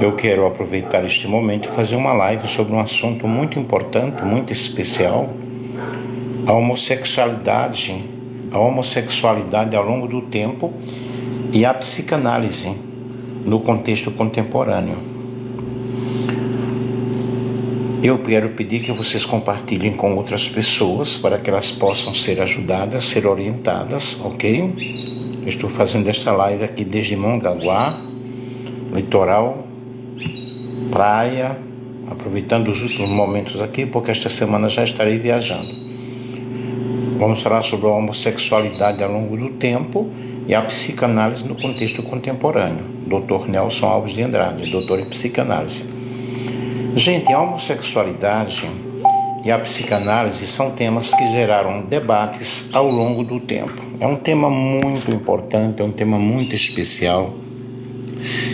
eu quero aproveitar este momento e fazer uma live sobre um assunto muito importante, muito especial, a homossexualidade ao longo do tempo e a psicanálise no contexto contemporâneo. Eu quero pedir que vocês compartilhem com outras pessoas para que elas possam ser ajudadas, ser orientadas, ok? Eu estou fazendo esta live aqui desde Mongaguá, litoral, praia, aproveitando os últimos momentos aqui, porque esta semana já estarei viajando. Vamos falar sobre a homossexualidade ao longo do tempo e a psicanálise no contexto contemporâneo. Dr. Nelson Alves de Andrade, doutor em psicanálise. Gente, a homossexualidade e a psicanálise são temas que geraram debates ao longo do tempo. É um tema muito importante, é um tema muito especial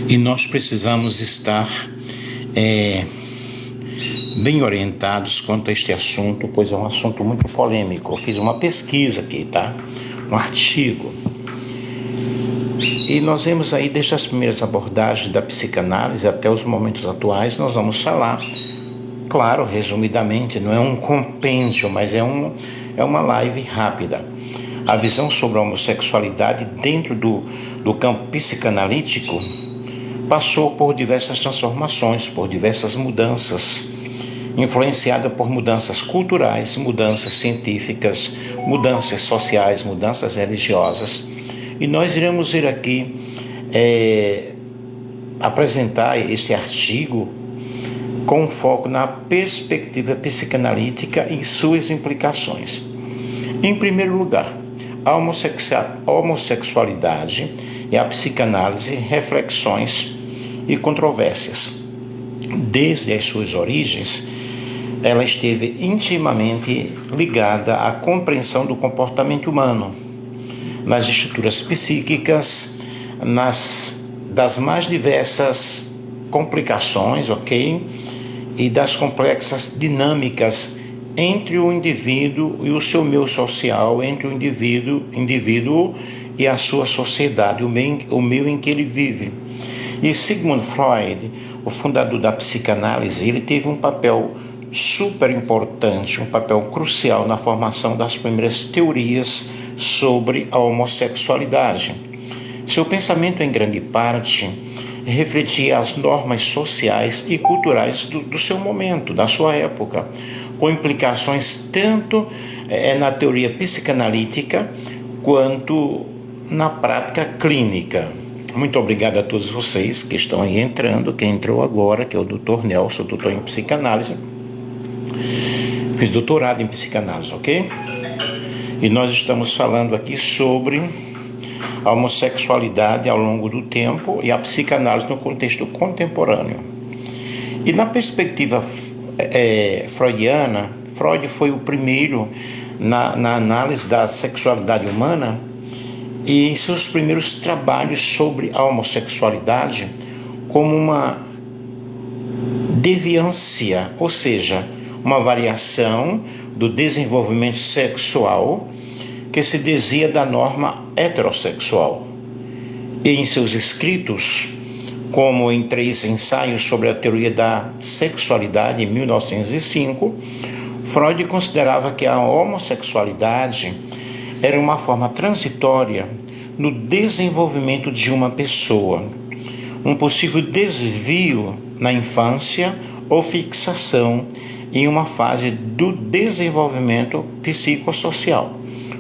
e nós precisamos estar bem orientados quanto a este assunto, pois é um assunto muito polêmico. Eu fiz uma pesquisa aqui, tá? Um artigo. E nós vemos aí, desde as primeiras abordagens da psicanálise até os momentos atuais, nós vamos falar, claro, resumidamente, não é um compêndio, mas é uma live rápida. A visão sobre a homossexualidade dentro do campo psicanalítico passou por diversas transformações, por diversas mudanças, influenciada por mudanças culturais, mudanças científicas, mudanças sociais, mudanças religiosas. E nós iremos ir aqui apresentar este artigo com foco na perspectiva psicanalítica e suas implicações. Em primeiro lugar, a homossexualidade e a psicanálise, reflexões e controvérsias. Desde as suas origens, ela esteve intimamente ligada à compreensão do comportamento humano, nas estruturas psíquicas, das mais diversas complicações, ok? E das complexas dinâmicas entre o indivíduo e o seu meio social, entre o indivíduo e a sua sociedade, o meio em que ele vive. E Sigmund Freud, o fundador da psicanálise, ele teve um papel super importante, um papel crucial na formação das primeiras teorias sobre a homossexualidade. Seu pensamento, em grande parte, refletia as normas sociais e culturais do seu momento, da sua época, com implicações tanto na teoria psicanalítica quanto na prática clínica. Muito obrigado a todos vocês que estão aí entrando, quem entrou agora, que é o Dr. Nelson, doutor em psicanálise. Fiz doutorado em psicanálise, ok? E nós estamos falando aqui sobre a homossexualidade ao longo do tempo e a psicanálise no contexto contemporâneo. E na perspectiva freudiana, Freud foi o primeiro na análise da sexualidade humana, e em seus primeiros trabalhos sobre a homossexualidade como uma deviância, ou seja, uma variação do desenvolvimento sexual que se desvia da norma heterossexual. E em seus escritos, como em 3 ensaios sobre a teoria da sexualidade, em 1905, Freud considerava que a homossexualidade era uma forma transitória no desenvolvimento de uma pessoa, um possível desvio na infância ou fixação em uma fase do desenvolvimento psicossocial.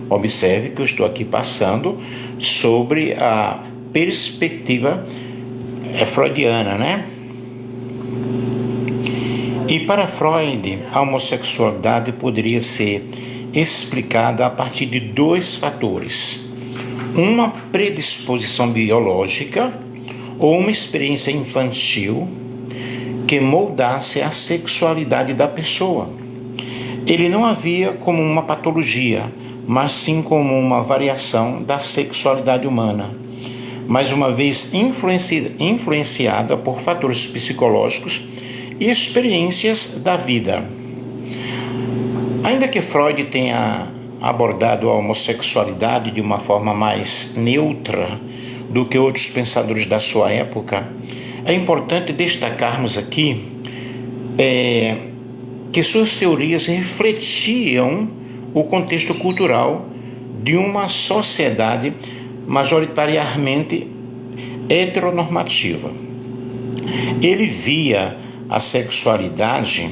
Observe que eu estou aqui passando sobre a perspectiva freudiana, né? E para Freud, a homossexualidade poderia ser explicada a partir de 2 fatores: uma predisposição biológica ou uma experiência infantil que moldasse a sexualidade da pessoa. Ele não havia como uma patologia, mas sim como uma variação da sexualidade humana, mais uma vez influenciada por fatores psicológicos e experiências da vida. Ainda que Freud tenha abordado a homossexualidade de uma forma mais neutra do que outros pensadores da sua época, É importante destacarmos aqui que suas teorias refletiam o contexto cultural de uma sociedade majoritariamente heteronormativa. Ele via a sexualidade,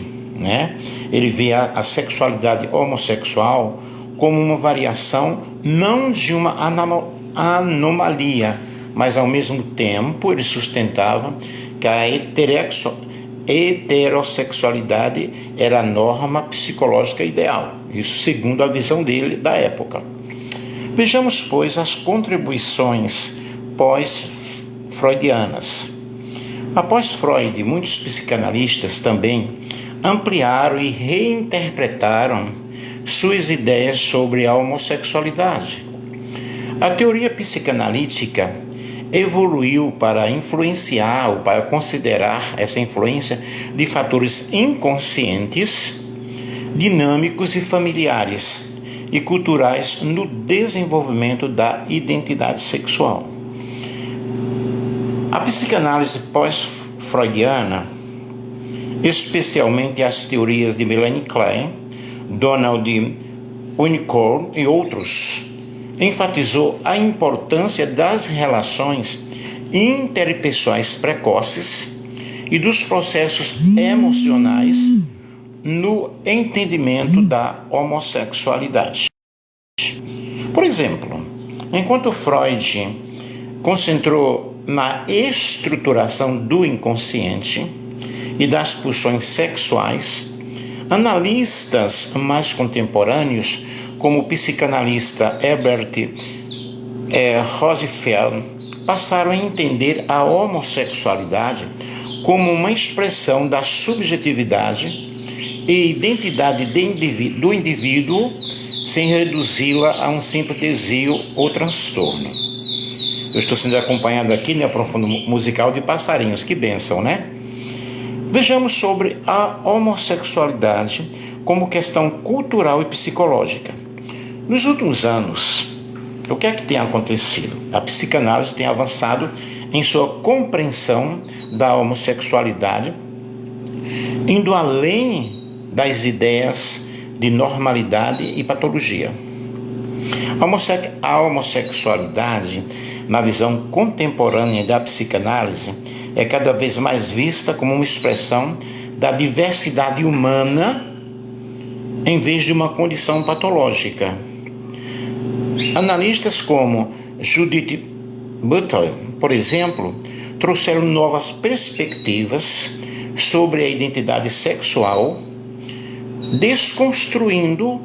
Ele via a sexualidade homossexual como uma variação não de uma anomalia, mas ao mesmo tempo ele sustentava que a heterossexualidade era a norma psicológica ideal, isso segundo a visão dele da época. Vejamos, pois, as contribuições pós-freudianas. Após Freud, muitos psicanalistas também ampliaram e reinterpretaram suas ideias sobre a homossexualidade. A teoria psicanalítica evoluiu para influenciar ou para considerar essa influência de fatores inconscientes, dinâmicos e familiares e culturais no desenvolvimento da identidade sexual. A psicanálise pós-freudiana, especialmente as teorias de Melanie Klein, Donald Winnicott e outros, enfatizou a importância das relações interpessoais precoces e dos processos emocionais no entendimento da homossexualidade. Por exemplo, enquanto Freud concentrou na estruturação do inconsciente e das pulsões sexuais, analistas mais contemporâneos, como o psicanalista Herbert Rosenfeld, passaram a entender a homossexualidade como uma expressão da subjetividade e identidade do indivíduo, sem reduzi-la a um simples desvio ou transtorno. Eu estou sendo acompanhado aqui no profundo musical de passarinhos, que bênção, né? Vejamos sobre a homossexualidade como questão cultural e psicológica. Nos últimos anos, o que é que tem acontecido? A psicanálise tem avançado em sua compreensão da homossexualidade, indo além das ideias de normalidade e patologia. A homossexualidade, na visão contemporânea da psicanálise, é cada vez mais vista como uma expressão da diversidade humana em vez de uma condição patológica. Analistas como Judith Butler, por exemplo, trouxeram novas perspectivas sobre a identidade sexual, desconstruindo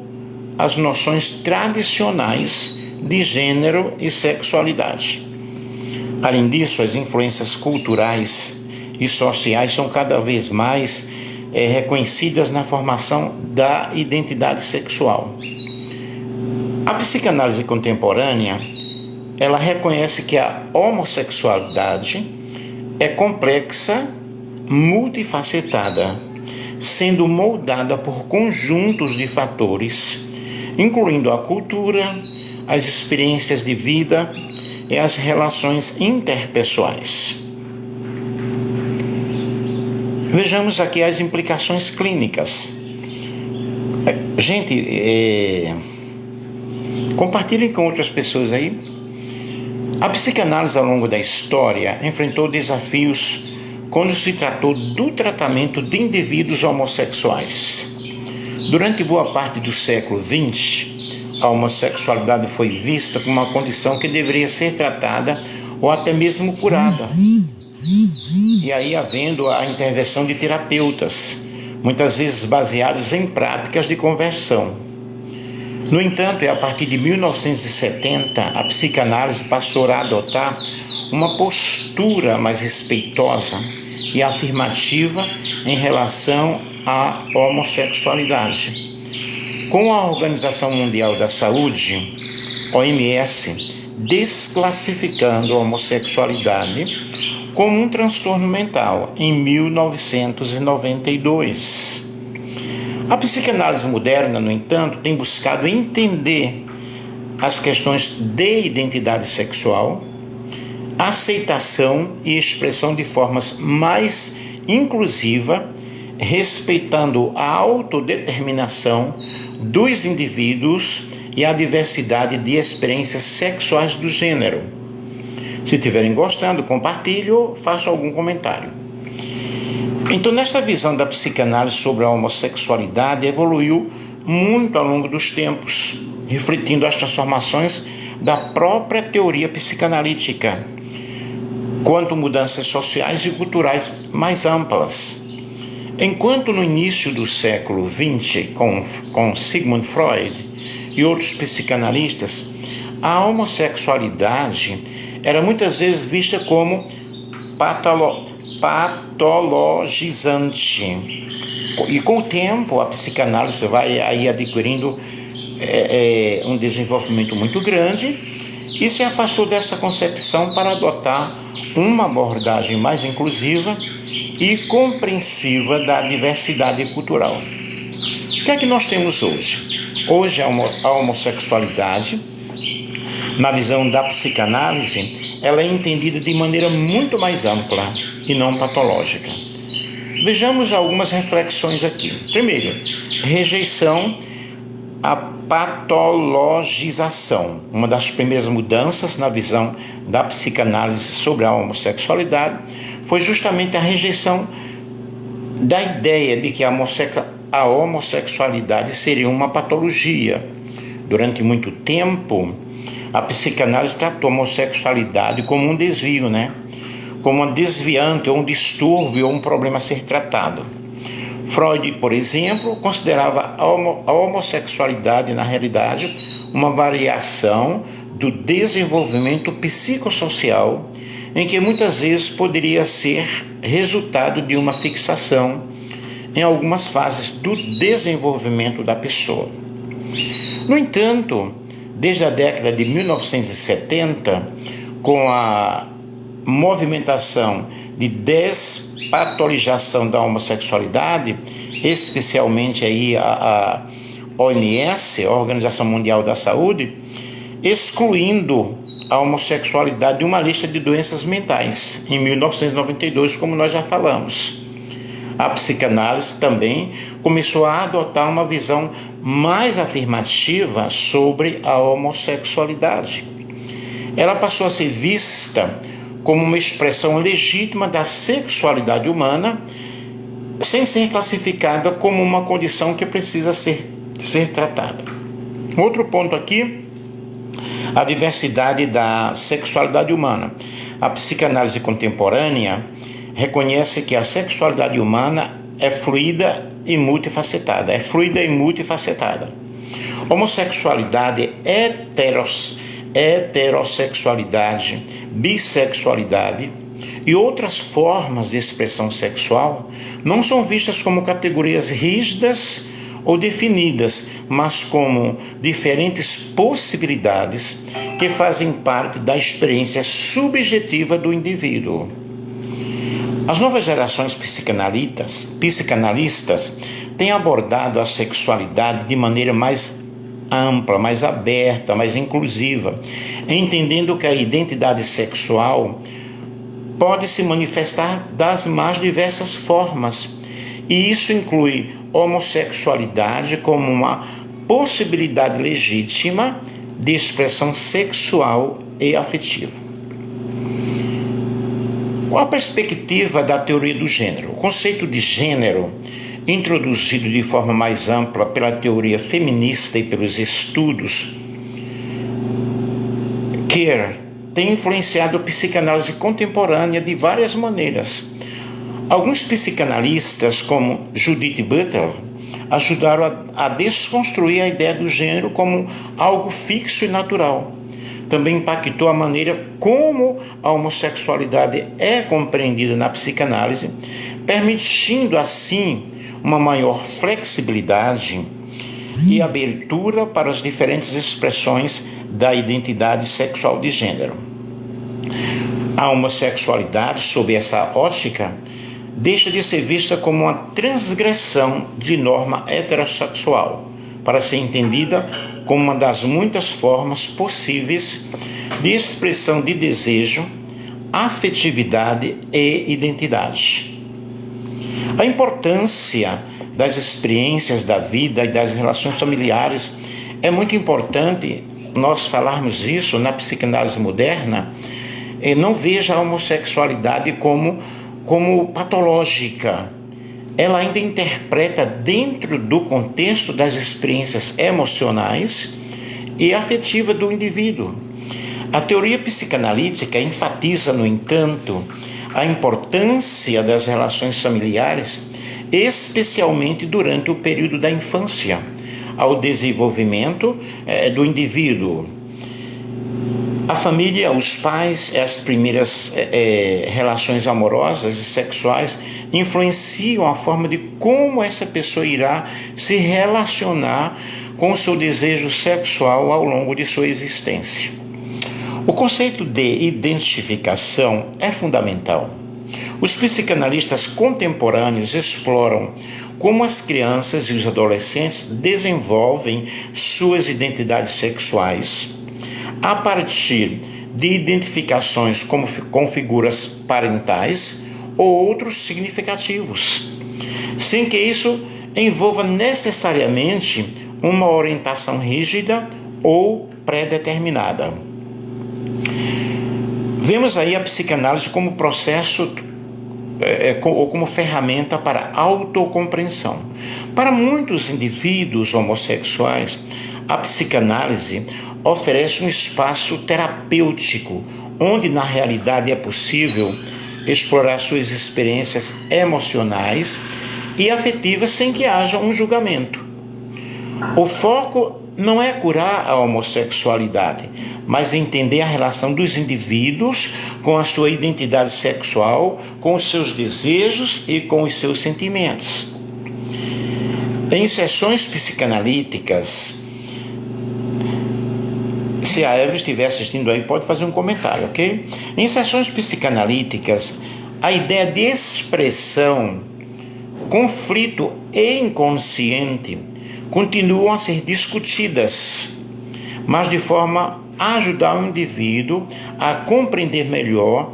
as noções tradicionais de gênero e sexualidade. Além disso, as influências culturais e sociais são cada vez mais reconhecidas na formação da identidade sexual. A psicanálise contemporânea, ela reconhece que a homossexualidade é complexa, multifacetada, sendo moldada por conjuntos de fatores, incluindo a cultura, as experiências de vida e as relações interpessoais. Vejamos aqui as implicações clínicas. Gente, compartilhem com outras pessoas aí. A psicanálise ao longo da história enfrentou desafios quando se tratou do tratamento de indivíduos homossexuais. Durante boa parte do século XX, a homossexualidade foi vista como uma condição que deveria ser tratada ou até mesmo curada. E aí havendo a intervenção de terapeutas, muitas vezes baseados em práticas de conversão. No entanto, é a partir de 1970, a psicanálise passou a adotar uma postura mais respeitosa e afirmativa em relação à homossexualidade. Com a Organização Mundial da Saúde, OMS, desclassificando a homossexualidade como um transtorno mental em 1992. A psicanálise moderna, no entanto, tem buscado entender as questões de identidade sexual, aceitação e expressão de formas mais inclusiva, respeitando a autodeterminação dos indivíduos e a diversidade de experiências sexuais do gênero. Se estiverem gostando, compartilhe ou façam algum comentário. Então, nessa visão da psicanálise sobre a homossexualidade, evoluiu muito ao longo dos tempos, refletindo as transformações da própria teoria psicanalítica, quanto mudanças sociais e culturais mais amplas. Enquanto no início do século XX, com Sigmund Freud e outros psicanalistas, a homossexualidade era muitas vezes vista como patologizante. E com o tempo, a psicanálise vai aí adquirindo um desenvolvimento muito grande e se afastou dessa concepção para adotar uma abordagem mais inclusiva e compreensiva da diversidade cultural. O que é que nós temos hoje? Hoje a homossexualidade, na visão da psicanálise, ela é entendida de maneira muito mais ampla e não patológica. Vejamos algumas reflexões aqui. Primeiro, rejeição à patologização. Uma das primeiras mudanças na visão da psicanálise sobre a homossexualidade foi justamente a rejeição da ideia de que a homossexualidade seria uma patologia. Durante muito tempo, a psicanálise tratou a homossexualidade como um desvio, como uma desviante, ou um distúrbio, ou um problema a ser tratado. Freud, por exemplo, considerava a homossexualidade, na realidade, uma variação do desenvolvimento psicossocial, em que muitas vezes poderia ser resultado de uma fixação em algumas fases do desenvolvimento da pessoa. No entanto, desde a década de 1970, com a movimentação de despatologização da homossexualidade, especialmente aí a OMS, a Organização Mundial da Saúde, excluindo a homossexualidade de uma lista de doenças mentais, em 1992, como nós já falamos. A psicanálise também começou a adotar uma visão mais afirmativa sobre a homossexualidade. Ela passou a ser vista como uma expressão legítima da sexualidade humana, sem ser classificada como uma condição que precisa ser tratada. Outro ponto aqui, a diversidade da sexualidade humana. A psicanálise contemporânea reconhece que a sexualidade humana é fluida e multifacetada. Homossexualidade, heterossexualidade, bissexualidade e outras formas de expressão sexual não são vistas como categorias rígidas ou definidas, mas como diferentes possibilidades que fazem parte da experiência subjetiva do indivíduo. As novas gerações psicanalistas têm abordado a sexualidade de maneira mais ampla, mais aberta, mais inclusiva, entendendo que a identidade sexual pode se manifestar das mais diversas formas, e isso inclui homossexualidade como uma possibilidade legítima de expressão sexual e afetiva. Qual a perspectiva da teoria do gênero? O conceito de gênero, introduzido de forma mais ampla pela teoria feminista e pelos estudos queer, tem influenciado a psicanálise contemporânea de várias maneiras. Alguns psicanalistas, como Judith Butler, ajudaram a desconstruir a ideia do gênero como algo fixo e natural. Também impactou a maneira como a homossexualidade é compreendida na psicanálise, permitindo assim uma maior flexibilidade e abertura para as diferentes expressões da identidade sexual de gênero. A homossexualidade, sob essa ótica, deixa de ser vista como uma transgressão de norma heterossexual, para ser entendida como uma das muitas formas possíveis de expressão de desejo, afetividade e identidade. A importância das experiências da vida e das relações familiares é muito importante nós falarmos isso na psicanálise moderna. Não veja a homossexualidade como patológica. Ela ainda interpreta dentro do contexto das experiências emocionais e afetivas do indivíduo. A teoria psicanalítica enfatiza, no entanto, a importância das relações familiares, especialmente durante o período da infância, ao desenvolvimento do indivíduo. A família, os pais, as primeiras relações amorosas e sexuais influenciam a forma de como essa pessoa irá se relacionar com o seu desejo sexual ao longo de sua existência. O conceito de identificação é fundamental. Os psicanalistas contemporâneos exploram como as crianças e os adolescentes desenvolvem suas identidades sexuais a partir de identificações com figuras parentais ou outros significativos, sem que isso envolva necessariamente uma orientação rígida ou pré-determinada. Vemos aí a psicanálise como processo ou como ferramenta para autocompreensão. Para muitos indivíduos homossexuais, a psicanálise oferece um espaço terapêutico, onde na realidade é possível explorar suas experiências emocionais e afetivas sem que haja um julgamento. O foco não é curar a homossexualidade, mas entender a relação dos indivíduos com a sua identidade sexual, com os seus desejos e com os seus sentimentos. Em sessões psicanalíticas, se a Evelyn estiver assistindo aí, pode fazer um comentário, ok? Em sessões psicanalíticas, a ideia de expressão, conflito e inconsciente continuam a ser discutidas, mas de forma a ajudar o indivíduo a compreender melhor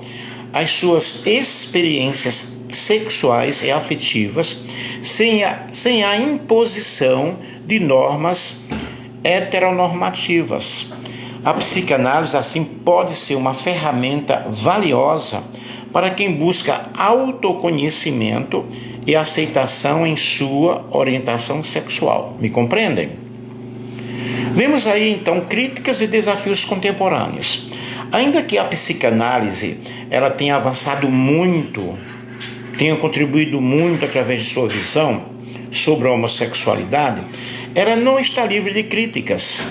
as suas experiências sexuais e afetivas sem a imposição de normas heteronormativas. A psicanálise, assim, pode ser uma ferramenta valiosa para quem busca autoconhecimento e aceitação em sua orientação sexual. Me compreendem? Vemos aí, então, críticas e desafios contemporâneos. Ainda que a psicanálise ela tenha avançado muito, tenha contribuído muito através de sua visão sobre a homossexualidade, ela não está livre de críticas.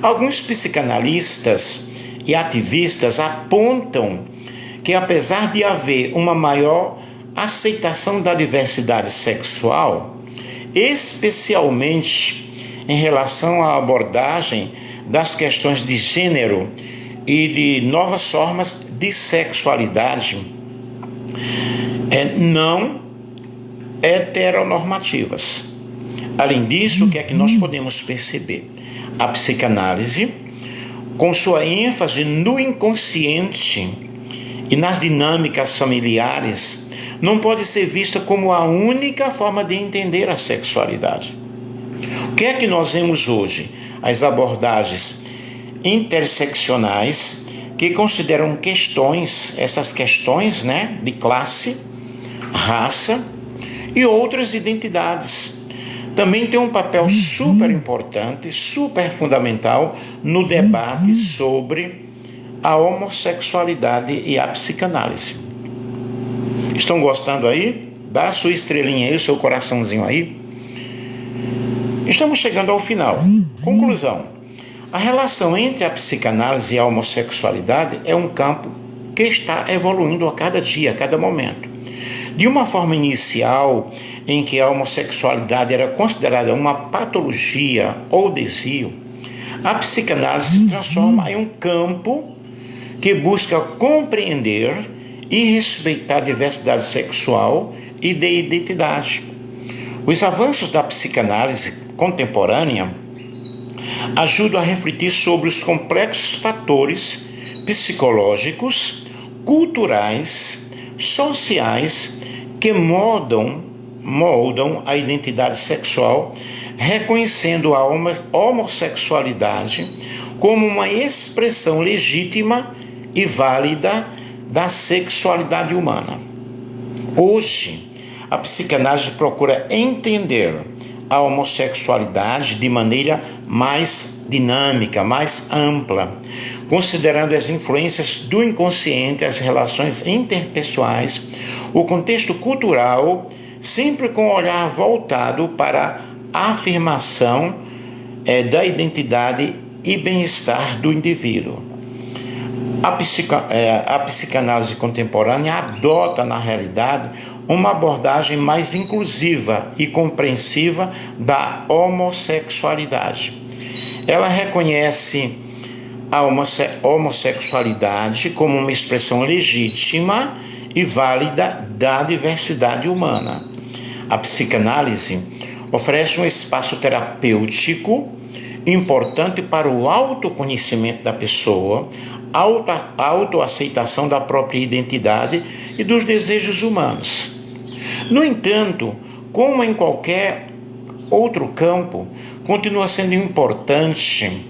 Alguns psicanalistas e ativistas apontam que, apesar de haver uma maior aceitação da diversidade sexual, especialmente em relação à abordagem das questões de gênero e de novas formas de sexualidade não heteronormativas. Além disso, o que é que nós podemos perceber? A psicanálise, com sua ênfase no inconsciente e nas dinâmicas familiares, não pode ser vista como a única forma de entender a sexualidade. O que é que nós vemos hoje? As abordagens interseccionais que consideram essas questões, de classe, raça e outras identidades. Também tem um papel super importante, super fundamental no debate sobre a homossexualidade e a psicanálise. Estão gostando aí? Dá a sua estrelinha aí, o seu coraçãozinho aí. Estamos chegando ao final. Conclusão. A relação entre a psicanálise e a homossexualidade é um campo que está evoluindo a cada dia, a cada momento. De uma forma inicial, em que a homossexualidade era considerada uma patologia ou desvio, a psicanálise se transforma em um campo que busca compreender e respeitar a diversidade sexual e de identidade. Os avanços da psicanálise contemporânea ajudam a refletir sobre os complexos fatores psicológicos, culturais, sociais que moldam a identidade sexual, reconhecendo a homossexualidade como uma expressão legítima e válida da sexualidade humana. Hoje, a psicanálise procura entender a homossexualidade de maneira mais dinâmica, mais ampla, considerando as influências do inconsciente, as relações interpessoais, o contexto cultural, sempre com o olhar voltado para a afirmação da identidade e bem-estar do indivíduo. A psicanálise contemporânea adota, na realidade, uma abordagem mais inclusiva e compreensiva da homossexualidade. Ela reconhece a homossexualidade como uma expressão legítima e válida da diversidade humana. A psicanálise oferece um espaço terapêutico importante para o autoconhecimento da pessoa, autoaceitação da própria identidade e dos desejos humanos. No entanto, como em qualquer outro campo, continua sendo importante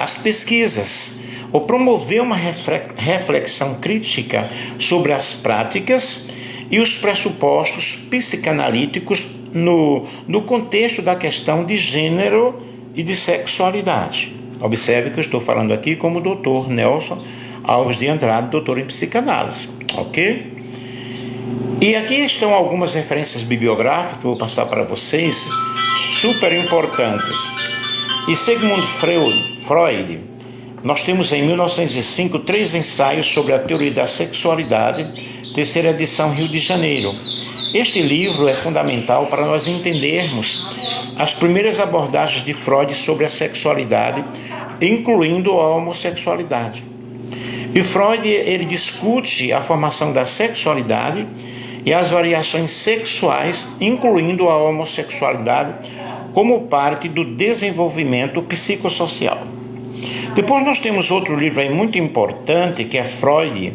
as pesquisas, ou promover uma reflexão crítica sobre as práticas e os pressupostos psicanalíticos no contexto da questão de gênero e de sexualidade. Observe que eu estou falando aqui como o Dr. Nelson Alves de Andrade, doutor em psicanálise, ok? E aqui estão algumas referências bibliográficas que eu vou passar para vocês, super importantes. E Sigmund Freud, nós temos em 1905 3 ensaios sobre a teoria da sexualidade, terceira edição, Rio de Janeiro. Este livro é fundamental para nós entendermos as primeiras abordagens de Freud sobre a sexualidade, incluindo a homossexualidade. E Freud, ele discute a formação da sexualidade e as variações sexuais, incluindo a homossexualidade, como parte do desenvolvimento psicossocial. Depois nós temos outro livro aí muito importante, que é Freud,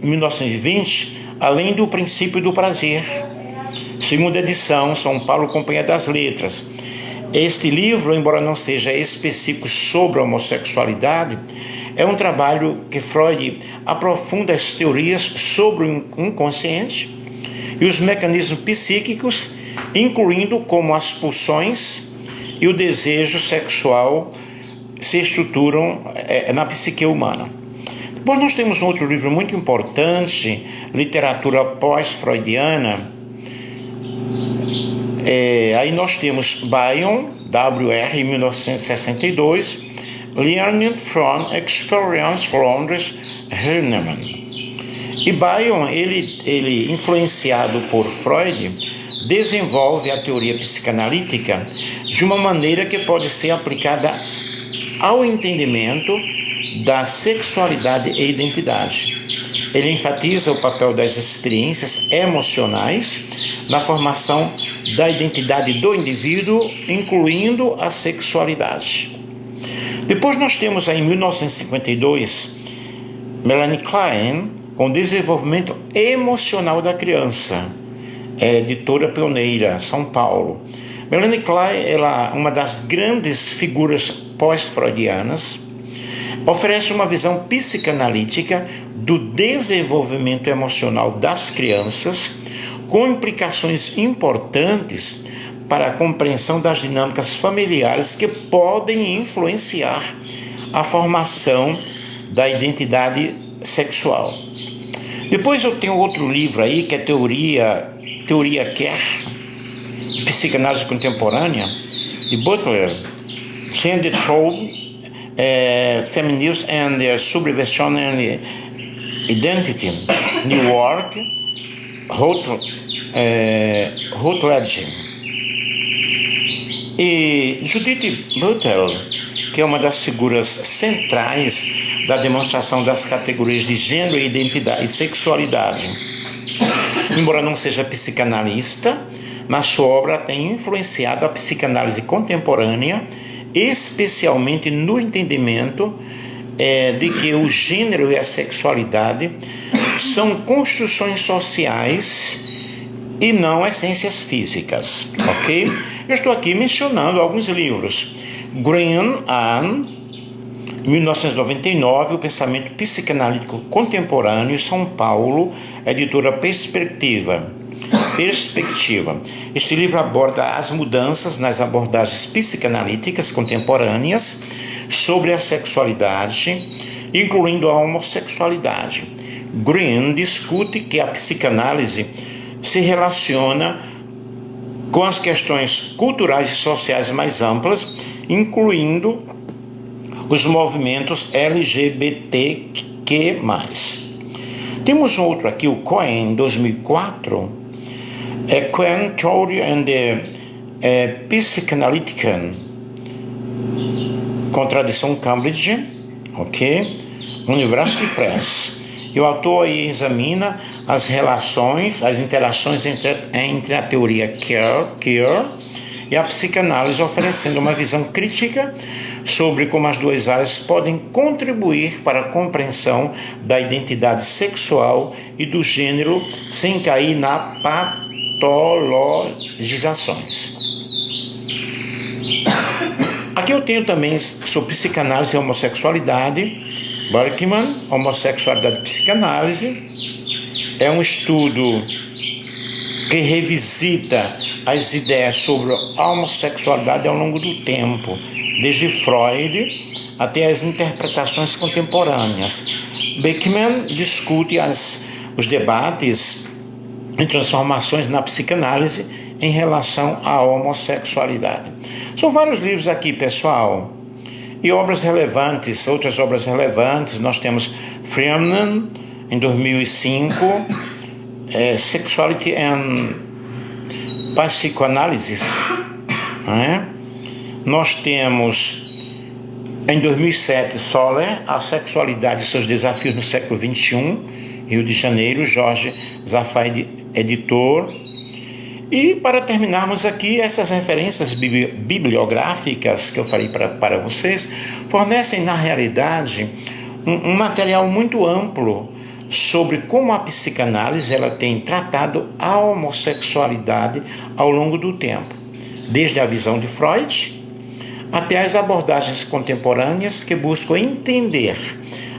1920, Além do Princípio do Prazer, segunda edição, São Paulo, Companhia das Letras. Este livro, embora não seja específico sobre a homossexualidade, é um trabalho que Freud aprofunda as teorias sobre o inconsciente e os mecanismos psíquicos, incluindo como as pulsões e o desejo sexual se estruturam na psique humana. Depois nós temos um outro livro muito importante, literatura pós-freudiana. Aí nós temos Bion, W.R., em 1962, Learning from Experience, Londres, Hahnemann. E Bion, ele influenciado por Freud, desenvolve a teoria psicanalítica de uma maneira que pode ser aplicada ao entendimento da sexualidade e identidade. Ele enfatiza o papel das experiências emocionais na formação da identidade do indivíduo, incluindo a sexualidade. Depois nós temos aí, em 1952, Melanie Klein, com Desenvolvimento Emocional da Criança, editora pioneira, São Paulo. Melanie Klein, ela é uma das grandes figuras pós-freudianas, oferece uma visão psicanalítica do desenvolvimento emocional das crianças, com implicações importantes para a compreensão das dinâmicas familiares que podem influenciar a formação da identidade sexual. Depois eu tenho outro livro aí, que é Teoria Queer, Psicanálise Contemporânea, de Butler, Gender Troll, Feminism and their Subversion and Identity, New York, Routledge. E Judith Butler, que é uma das figuras centrais da demonstração das categorias de gênero, identidade e sexualidade. Embora não seja psicanalista, mas sua obra tem influenciado a psicanálise contemporânea, especialmente no entendimento de que o gênero e a sexualidade são construções sociais e não essências físicas, ok? Eu estou aqui mencionando alguns livros. Green, Anne, 1999, O Pensamento Psicanalítico Contemporâneo, São Paulo, editora Perspectiva. Este livro aborda as mudanças nas abordagens psicanalíticas contemporâneas sobre a sexualidade, incluindo a homossexualidade. Green discute que a psicanálise se relaciona com as questões culturais e sociais mais amplas, incluindo os movimentos LGBTQ+. Temos outro aqui, o Cohen, 2004, Cohen, Theory and the Psychanalytical, Contradição Cambridge, ok? University Press. E o autor aí examina as interações entre a teoria queer e a psicanálise, oferecendo uma visão crítica sobre como as duas áreas podem contribuir para a compreensão da identidade sexual e do gênero sem cair na patologizações. Aqui eu tenho também sobre psicanálise e homossexualidade. Berkman, Homossexualidade e Psicanálise. É um estudo que revisita as ideias sobre a homossexualidade ao longo do tempo, desde Freud até as interpretações contemporâneas. Beckman discute os debates e transformações na psicanálise em relação à homossexualidade. São vários livros aqui, pessoal. E obras relevantes, outras obras relevantes, nós temos Freeman, em 2005, Sexuality and Psychoanalysis. Nós temos, em 2007, Soler, A Sexualidade e Seus Desafios no Século XXI, Rio de Janeiro, Jorge Zaffaidi, editor. E para terminarmos aqui, essas referências bibliográficas que eu falei para vocês fornecem, na realidade, um material muito amplo sobre como a psicanálise ela tem tratado a homossexualidade ao longo do tempo, desde a visão de Freud até as abordagens contemporâneas que buscam entender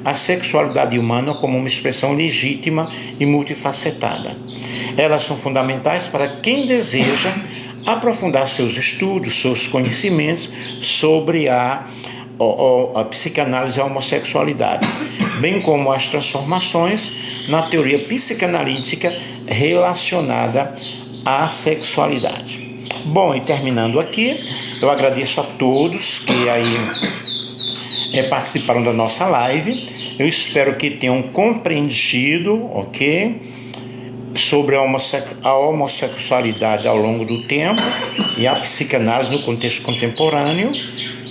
a sexualidade humana como uma expressão legítima e multifacetada. Elas são fundamentais para quem deseja aprofundar seus estudos, seus conhecimentos sobre a psicanálise e a homossexualidade, bem como as transformações na teoria psicanalítica relacionada à sexualidade. Bom, e terminando aqui, eu agradeço a todos que aí participaram da nossa live. Eu espero que tenham compreendido, ok? Sobre a homossexualidade ao longo do tempo e a psicanálise no contexto contemporâneo.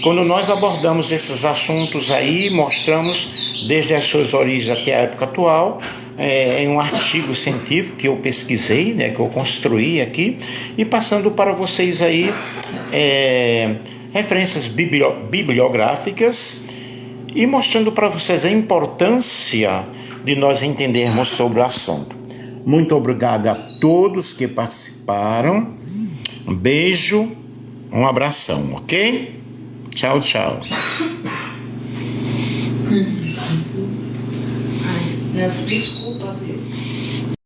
Quando nós abordamos esses assuntos aí, mostramos desde as suas origens até a época atual, em um artigo científico que eu pesquisei, né, que eu construí aqui, e passando para vocês aí referências bibliográficas e mostrando para vocês a importância de nós entendermos sobre o assunto. Muito obrigado a todos que participaram. Um beijo, um abração, ok? Tchau, tchau. Ai, meus desculpas.